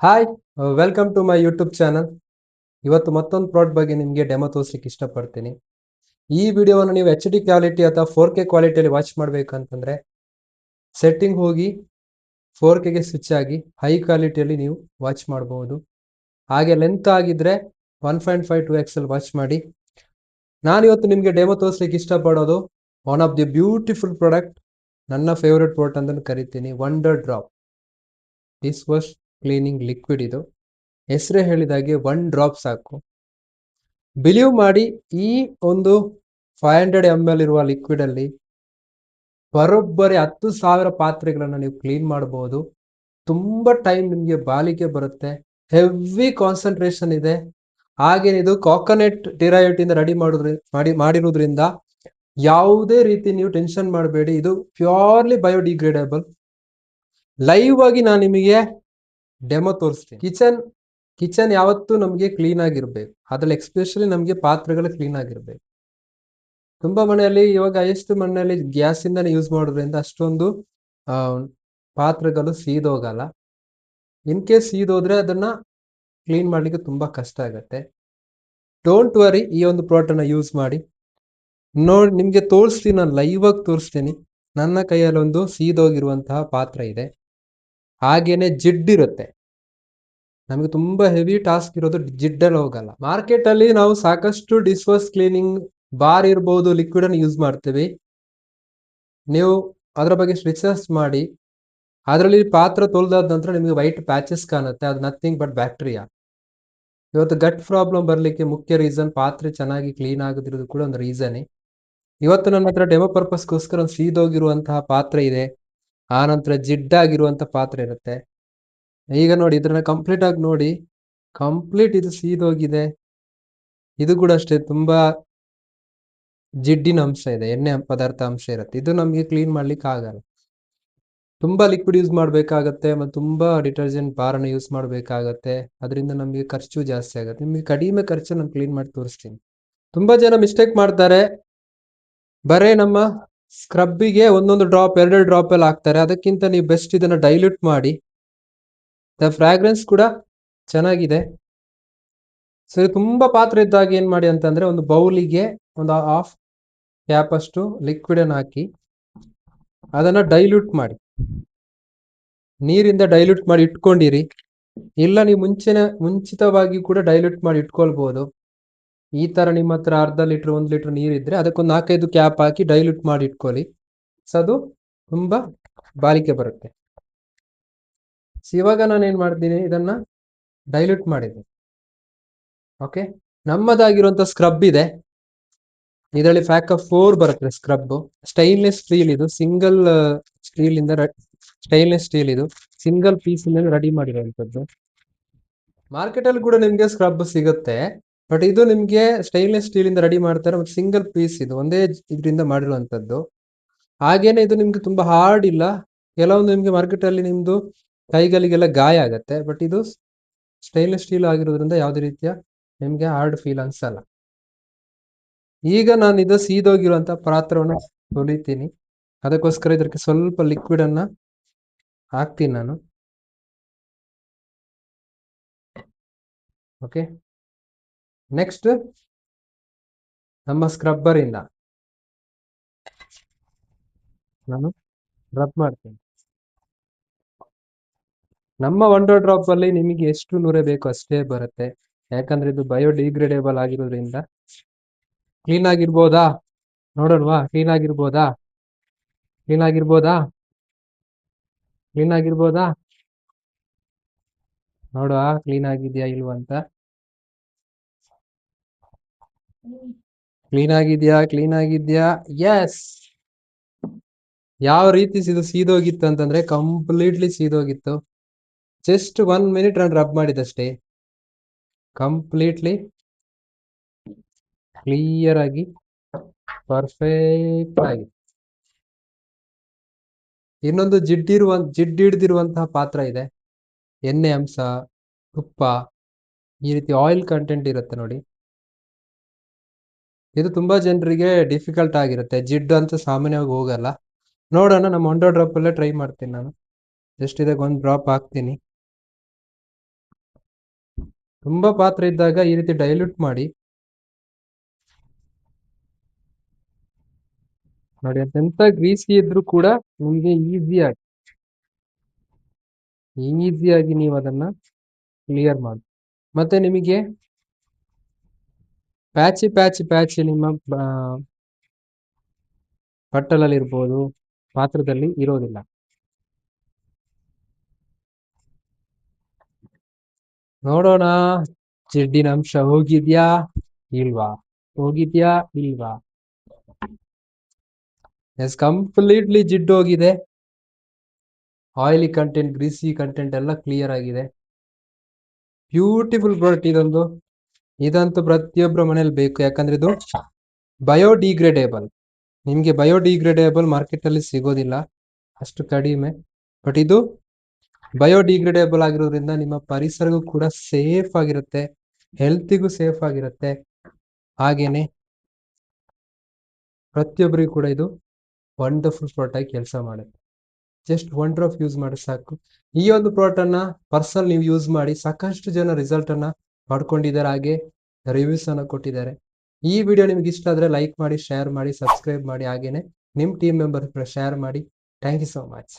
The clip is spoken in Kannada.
Hi, welcome to my YouTube channel. ಇವತ್ತು ಮತ್ತೊಂದು ಪ್ರಾಡಕ್ಟ್ ಬಗ್ಗೆ ನಿಮಗೆ ಡೆಮೋ ತೋರಿಸ್ಲಿಕ್ಕೆ ಇಷ್ಟಪಡ್ತೀನಿ. ಈ ವಿಡಿಯೋವನ್ನು ನೀವು HD ಕ್ವಾಲಿಟಿ ಅಥವಾ 4K ಕ್ವಾಲಿಟಿಯಲ್ಲಿ ವಾಚ್ ಮಾಡಬೇಕಂತಂದ್ರೆ ಸೆಟ್ಟಿಂಗ್ ಹೋಗಿ 4Kಗೆ ಸ್ವಿಚ್ ಆಗಿ ಹೈ ಕ್ವಾಲಿಟಿಯಲ್ಲಿ ನೀವು ವಾಚ್ ಮಾಡಬಹುದು. ಹಾಗೆ ಲೆಂತ್ ಆಗಿದ್ರೆ 1.5 2x ಅಲ್ಲಿ ವಾಚ್ ಮಾಡಿ. ನಾನಿವತ್ತು ನಿಮಗೆ ಡೆಮೋ ತೋರಿಸ್ಲಿಕ್ಕೆ ಇಷ್ಟಪಡೋದು one of the beautiful product, ನನ್ನ ಫೇವ್ರೆಟ್ ಪ್ರಾಡಕ್ಟ್ ಅಂತ ಕರಿತೀನಿ, ವಂಡರ್ ಡ್ರಾಪ್ ಡಿಸ್ ವಾಶ್ ಕ್ಲೀನಿಂಗ್ ಲಿಕ್ವಿಡ್. ಇದು ಹೆಸರೇ ಹೇಳಿದಾಗೆ 1 ಡ್ರಾಪ್ ಸಾಕು. ಬಿಲೀವ್ ಮಾಡಿ, ಈ ಒಂದು 500 ml ಇರುವ ಲಿಕ್ವಿಡ್ ಅಲ್ಲಿ ಬರೋಬ್ಬರಿ 10,000 ಪಾತ್ರೆಗಳನ್ನು ನೀವು ಕ್ಲೀನ್ ಮಾಡಬಹುದು. ತುಂಬಾ ಟೈಮ್ ನಿಮಗೆ ಬಾಳಿಕೆ ಬರುತ್ತೆ. ಹೆವಿ ಕಾನ್ಸಂಟ್ರೇಷನ್ ಇದೆ. ಹಾಗೇನೆ ಇದು ಕೋಕೋನಟ್ ಡಿರೈವ್ಡ್ ಇಂದ ರೆಡಿ ಮಾಡಿರೋದ್ರಿಂದ ಯಾವುದೇ ರೀತಿ ನೀವು ಟೆನ್ಷನ್ ಮಾಡಬೇಡಿ. ಇದು ಪ್ಯೂರ್ಲಿ ಬಯೋಡಿಗ್ರೇಡೇಬಲ್. ಲೈವ್ ಆಗಿ ನಾನು ನಿಮಗೆ ಡೆಮೋ ತೋರಿಸ್ತೀನಿ. ಕಿಚನ್ ಯಾವತ್ತೂ ನಮಗೆ ಕ್ಲೀನ್ ಆಗಿರ್ಬೇಕು. ಅದ್ರಲ್ಲಿ ಎಕ್ಸ್ಪೆಷಲಿ ನಮಗೆ ಪಾತ್ರೆಗಳು ಕ್ಲೀನ್ ಆಗಿರ್ಬೇಕು. ತುಂಬಾ ಮನೆಯಲ್ಲಿ ಇವಾಗ ಎಷ್ಟು ಮನೆಯಲ್ಲಿ ಗ್ಯಾಸ್ ಇಂದಾನೆ ಯೂಸ್ ಮಾಡೋದ್ರಿಂದ ಅಷ್ಟೊಂದು ಪಾತ್ರೆಗಳು ಸೀದೋಗಲ್ಲ. ಇನ್ ಕೇಸ್ ಸೀದೋದ್ರೆ ಅದನ್ನ ಕ್ಲೀನ್ ಮಾಡ್ಲಿಕ್ಕೆ ತುಂಬಾ ಕಷ್ಟ ಆಗತ್ತೆ. ಡೋಂಟ್ ವರಿ, ಈ ಒಂದು ಪ್ರಾಡಕ್ಟ್ ಅನ್ನ ಯೂಸ್ ಮಾಡಿ ನೋಡಿ. ನಿಮ್ಗೆ ತೋರಿಸ್ತೀನಿ, ನಾನು ಲೈವ್ ಆಗಿ ತೋರಿಸ್ತೀನಿ. ನನ್ನ ಕೈಯಲ್ಲಿ ಒಂದು ಸೀದೋಗಿರುವಂತಹ ಪಾತ್ರೆ ಇದೆ. ಹಾಗೇನೆ ಜಿಡ್ಡಿರುತ್ತೆ. ನಮಗೆ ತುಂಬಾ ಹೆವಿ ಟಾಸ್ಕ್ ಇರೋದು ಜಿಡ್ಡಲ್ಲಿ ಹೋಗಲ್ಲ. ಮಾರ್ಕೆಟ್ ಅಲ್ಲಿ ನಾವು ಸಾಕಷ್ಟು ಡಿಶ್ ವಾಶ್ ಕ್ಲೀನಿಂಗ್ ಬಾರ್ ಇರ್ಬೋದು, ಲಿಕ್ವಿಡ್ ಅನ್ನು ಯೂಸ್ ಮಾಡ್ತೀವಿ. ನೀವು ಅದರ ಬಗ್ಗೆ ರಿಸರ್ಚ್ ಮಾಡಿ. ಅದರಲ್ಲಿ ಪಾತ್ರ ತೊಳೆದಾದ ನಂತರ ನಿಮಗೆ ವೈಟ್ ಪ್ಯಾಚಸ್ ಕಾಣುತ್ತೆ. ಅದು ನಥಿಂಗ್ ಬಟ್ ಬ್ಯಾಕ್ಟೀರಿಯಾ. ಇವತ್ತು ಗಟ್ ಪ್ರಾಬ್ಲಮ್ ಬರ್ಲಿಕ್ಕೆ ಮುಖ್ಯ ರೀಸನ್ ಪಾತ್ರೆ ಚೆನ್ನಾಗಿ ಕ್ಲೀನ್ ಆಗದಿರೋದು ಕೂಡ ಒಂದು ರೀಸನ್. ಇವತ್ತು ನನ್ನ ಹತ್ರ ಡೆಮೋ ಪರ್ಪಸ್ಗೋಸ್ಕರ ಒಂದು ಸೀದೋಗಿರುವಂತಹ ಪಾತ್ರೆ ಇದೆ. ಆ ನಂತರ ಜಿಡ್ಡಾಗಿರುವಂತಹ ಪಾತ್ರೆ ಇರುತ್ತೆ. ಈಗ ನೋಡಿ, ಇದನ್ನ ಕಂಪ್ಲೀಟ್ ಆಗಿ ನೋಡಿ. ಕಂಪ್ಲೀಟ್ ಇದು ಸೀದೋಗಿದೆ. ಇದು ಕೂಡ ಅಷ್ಟೇ, ತುಂಬಾ ಜಿಡ್ಡಿನ ಅಂಶ ಇದೆ, ಎಣ್ಣೆ ಪದಾರ್ಥ ಅಂಶ ಇರುತ್ತೆ. ಇದು ನಮಗೆ ಕ್ಲೀನ್ ಮಾಡ್ಲಿಕ್ಕೆ ಆಗಲ್ಲ. ತುಂಬಾ ಲಿಕ್ವಿಡ್ ಯೂಸ್ ಮಾಡ್ಬೇಕಾಗತ್ತೆ, ಮತ್ತು ತುಂಬಾ ಡಿಟರ್ಜೆಂಟ್ ಬಾರ್ ಅನ್ನು ಯೂಸ್ ಮಾಡ್ಬೇಕಾಗತ್ತೆ. ಅದರಿಂದ ನಮಗೆ ಖರ್ಚು ಜಾಸ್ತಿ ಆಗುತ್ತೆ. ನಿಮಗೆ ಕಡಿಮೆ ಖರ್ಚು ನಾನು ಕ್ಲೀನ್ ಮಾಡಿ ತೋರಿಸ್ತೀನಿ. ತುಂಬಾ ಜನ ಮಿಸ್ಟೇಕ್ ಮಾಡ್ತಾರೆ. ಬರೇ ನಮ್ಮ ಸ್ಕ್ರಬ್ಬಿಗೆ ಒಂದೊಂದು ಡ್ರಾಪ್ 2 ಡ್ರಾಪ್ ಎಲ್ಲ ಹಾಕ್ತಾರೆ. ಅದಕ್ಕಿಂತ ನೀವು ಬೆಸ್ಟ್ ಇದನ್ನ ಡೈಲ್ಯೂಟ್ ಮಾಡಿ. ಫ್ರಾಗ್ರೆನ್ಸ್ ಕೂಡ ಚೆನ್ನಾಗಿದೆ. ಸರಿ, ತುಂಬಾ ಪಾತ್ರೆ ಇದ್ದಾಗ ಏನ್ ಮಾಡಿ ಅಂತಂದ್ರೆ, ಒಂದು ಬೌಲಿಗೆ ಒಂದು ಹಾಫ್ ಕ್ಯಾಪ್ ಅಷ್ಟು ಲಿಕ್ವಿಡ್ ಅನ್ನು ಹಾಕಿ ಅದನ್ನ ಡೈಲ್ಯೂಟ್ ಮಾಡಿ, ನೀರಿಂದ ಡೈಲ್ಯೂಟ್ ಮಾಡಿ ಇಟ್ಕೊಂಡಿರಿ. ಇಲ್ಲ ನೀವು ಮುಂಚಿತವಾಗಿ ಕೂಡ ಡೈಲ್ಯೂಟ್ ಮಾಡಿ ಇಟ್ಕೊಳ್ಬಹುದು. ಈ ತರ ನಿಮ್ಮ ಹತ್ರ ಅರ್ಧ ಲೀಟರ್ 1 ಲೀಟರ್ ನೀರಿದ್ರೆ ಅದಕ್ಕೊಂದು 4-5 ಕ್ಯಾಪ್ ಹಾಕಿ ಡೈಲ್ಯೂಟ್ ಮಾಡಿ ಇಟ್ಕೊಳ್ಳಿ. ಸೊ ಅದು ತುಂಬಾ ಬಾಳಿಕೆ ಬರುತ್ತೆ. ಇವಾಗ ನಾನು ಏನ್ ಮಾಡ್ತೀನಿ, ಇದನ್ನ ಡೈಲ್ಯೂಟ್ ಮಾಡಿದ್ದೀನಿ. ಓಕೆ, ನಮ್ಮದಾಗಿರುವಂತ ಸ್ಕ್ರಬ್ ಇದೆ. ಇದರಲ್ಲಿ ಫ್ಯಾಕಪ್ 4 ಬರುತ್ತೆ ಸ್ಕ್ರಬ್. ಸ್ಟೈನ್ಲೆಸ್ ಸ್ಟೀಲ್ ಇದು, ಸಿಂಗಲ್ ಸ್ಟೀಲ್ ಇಂದ ಸ್ಟೈನ್ಲೆಸ್ ಸ್ಟೀಲ್ ಇದು ಸಿಂಗಲ್ ಪೀಸ್ ಇಂದ ರೆಡಿ ಮಾಡಿರುವಂತದ್ದು. ಮಾರ್ಕೆಟ್ ಅಲ್ಲಿ ಕೂಡ ನಿಮ್ಗೆ ಸ್ಕ್ರಬ್ ಸಿಗುತ್ತೆ, ಬಟ್ ಇದು ನಿಮ್ಗೆ ಸ್ಟೈನ್ಲೆಸ್ ಸ್ಟೀಲ್ ಇಂದ ರೆಡಿ ಮಾಡ್ತಾರೆ. ಮತ್ತೆ ಸಿಂಗಲ್ ಪೀಸ್, ಇದು ಒಂದೇ ಇದರಿಂದ ಮಾಡಿರುವಂತದ್ದು. ಹಾಗೇನೆ ಇದು ನಿಮ್ಗೆ ತುಂಬಾ ಹಾರ್ಡ್ ಇಲ್ಲ. ಕೆಲವೊಂದು ನಿಮ್ಗೆ ಮಾರ್ಕೆಟ್ ಅಲ್ಲಿ ನಿಮ್ದು ಕೈಗಳಿಗೆಲ್ಲ ಗಾಯ ಆಗತ್ತೆ. ಬಟ್ ಇದು ಸ್ಟೈನ್ಲೆಸ್ ಸ್ಟೀಲ್ ಆಗಿರೋದ್ರಿಂದ ಯಾವುದೇ ರೀತಿಯ ನಿಮ್ಗೆ ಹಾರ್ಡ್ ಫೀಲ್ ಅನ್ಸಲ್ಲ. ಈಗ ನಾನು ಇದು ಸೀದೋಗಿರುವಂತ ಪಾತ್ರವನ್ನು ತೊಳಿತೀನಿ. ಅದಕ್ಕೋಸ್ಕರ ಇದಕ್ಕೆ ಸ್ವಲ್ಪ ಲಿಕ್ವಿಡ್ ಅನ್ನ ಹಾಕ್ತೀನಿ ನಾನು. ಓಕೆ, ನೆಕ್ಸ್ಟ್ ನಮ್ಮ ಸ್ಕ್ರಬ್ಬರ್ ಇಂದ ನಾನು ರಬ್ ಮಾಡ್ತೀನಿ. ನಮ್ಮ ವಂಡರ್ ಡ್ರಾಪ್ ಅಲ್ಲಿ ನಿಮಗೆ ಎಷ್ಟು ನೂರೆ ಬೇಕು ಅಷ್ಟೇ ಬರುತ್ತೆ. ಯಾಕಂದ್ರೆ ಇದು ಬಯೋಡಿಗ್ರೇಡೇಬಲ್ ಆಗಿರೋದ್ರಿಂದ. ಕ್ಲೀನ್ ಆಗಿರ್ಬೋದಾ ನೋಡೋಣವಾ? ಕ್ಲೀನ್ ಆಗಿರ್ಬೋದಾ? ಕ್ಲೀನ್ ಆಗಿರ್ಬೋದಾ? ಕ್ಲೀನ್ ಆಗಿರ್ಬೋದಾ? ನೋಡುವ ಕ್ಲೀನ್ ಆಗಿದ್ಯಾ ಇಲ್ವಾ ಅಂತ. ಕ್ಲೀನ್ ಆಗಿದ್ಯಾ? ಕ್ಲೀನ್ ಆಗಿದ್ಯಾ? ಎಸ್. ಯಾವ ರೀತಿ ಇದು ಸೀದೋಗಿತ್ತು ಅಂತಂದ್ರೆ ಕಂಪ್ಲೀಟ್ಲಿ ಸೀದೋಗಿತ್ತು. ಜಸ್ಟ್ 1 ಮಿನಿಟ್ ನಾನು ರಬ್ ಮಾಡಿದಷ್ಟೇ, ಕಂಪ್ಲೀಟ್ಲಿ ಕ್ಲಿಯರ್ ಆಗಿ ಪರ್ಫೆಕ್ಟ್ ಆಗಿ. ಇನ್ನೊಂದು ಜಿಡ್ಡಿಡಿದಿರುವಂತಹ ಪಾತ್ರ ಇದೆ. ಎಣ್ಣೆ ಅಂಶ, ತುಪ್ಪ, ಈ ರೀತಿ ಆಯಿಲ್ ಕಂಟೆಂಟ್ ಇರುತ್ತೆ ನೋಡಿ. ಇದು ತುಂಬಾ ಜನರಿಗೆ ಡಿಫಿಕಲ್ಟ್ ಆಗಿರುತ್ತೆ. ಜಿಡ್ಡು ಅಂತ ಸಾಮಾನ್ಯವಾಗಿ ಹೋಗಲ್ಲ. ನೋಡೋಣ, ನಮ್ಮ ವಂಡರ್ ಡ್ರಾಪ್ ಅಲ್ಲೇ ಟ್ರೈ ಮಾಡ್ತೀನಿ ನಾನು. ಜಸ್ಟ್ ಇದಕ್ಕೆ 1 ಡ್ರಾಪ್ ಹಾಕ್ತೀನಿ. ತುಂಬಾ ಪಾತ್ರೆ ಇದ್ದಾಗ ಈ ರೀತಿ ಡೈಲ್ಯೂಟ್ ಮಾಡಿ ನೋಡಿ. ಅದೆಂತ ಗ್ರೀಸಿ ಇದ್ರೂ ಕೂಡ ನಿಮಗೆ ಈಸಿಯಾಗಿ ನೀವು ಅದನ್ನ ಕ್ಲಿಯರ್ ಮಾಡಿ. ಮತ್ತೆ ನಿಮಗೆ ಪ್ಯಾಚಿ ನಿಮ್ಮ ಬಟ್ಟಲಲ್ಲಿ ಇರ್ಬೋದು, ಪಾತ್ರದಲ್ಲಿ ಇರೋದಿಲ್ಲ. ನೋಡೋಣ ಜಿಡ್ಡಿನ ಅಂಶ ಹೋಗಿದ್ಯಾ ಇಲ್ವಾ, ಎಸ್, ಕಂಪ್ಲೀಟ್ಲಿ ಜಿಡ್ಡು ಹೋಗಿದೆ. ಆಯಿಲಿ ಕಂಟೆಂಟ್, ಗ್ರೀಸಿ ಕಂಟೆಂಟ್ ಎಲ್ಲ ಕ್ಲಿಯರ್ ಆಗಿದೆ. ಬ್ಯೂಟಿಫುಲ್ ಪ್ರಾಡಕ್ಟ್ ಇದಂತೂ ಪ್ರತಿಯೊಬ್ಬರ ಮನೇಲಿ ಬೇಕು. ಯಾಕಂದ್ರೆ ಇದು ಬಯೋಡಿಗ್ರೇಡೇಬಲ್. ನಿಮ್ಗೆ ಬಯೋಡಿಗ್ರೇಡೇಬಲ್ ಮಾರ್ಕೆಟ್ ಅಲ್ಲಿ ಸಿಗೋದಿಲ್ಲ, ಅಷ್ಟು ಕಡಿಮೆ. ಬಟ್ ಇದು ಬಯೋಡಿಗ್ರೇಡೇಬಲ್ ಆಗಿರೋದ್ರಿಂದ ನಿಮ್ಮ ಪರಿಸರಗೂ ಕೂಡ ಸೇಫ್ ಆಗಿರುತ್ತೆ, ಹೆಲ್ತಿಗೂ ಸೇಫ್ ಆಗಿರುತ್ತೆ. ಹಾಗೇನೆ ಪ್ರತಿಯೊಬ್ಬರಿಗೂ ಕೂಡ ಇದು ವಂಡರ್ಫುಲ್ ಪ್ರಾಡಕ್ಟ್ ಆಗಿ ಕೆಲಸ ಮಾಡುತ್ತೆ. ಜಸ್ಟ್ 1 ಡ್ರಾಪ್ ಯೂಸ್ ಮಾಡಿ ಸಾಕು. ಈ ಒಂದು ಪ್ರಾಡಕ್ಟ್ ಅನ್ನ ಪರ್ಸನಲ್ ನೀವು ಯೂಸ್ ಮಾಡಿ ಸಾಕಷ್ಟು ಜನ ರಿಸಲ್ಟ್ ಅನ್ನ ಪಡ್ಕೊಂಡಿದ್ದಾರೆ, ಹಾಗೆ ರಿವ್ಯೂಸ್ ಅನ್ನ ಕೊಟ್ಟಿದ್ದಾರೆ. ಈ ವಿಡಿಯೋ ನಿಮ್ಗೆ ಇಷ್ಟ ಆದ್ರೆ ಲೈಕ್ ಮಾಡಿ, ಶೇರ್ ಮಾಡಿ, ಸಬ್ಸ್ಕ್ರೈಬ್ ಮಾಡಿ, ಹಾಗೇನೆ ನಿಮ್ ಟೀಮ್ ಮೆಂಬರ್ ಶೇರ್ ಮಾಡಿ. Thank you so much.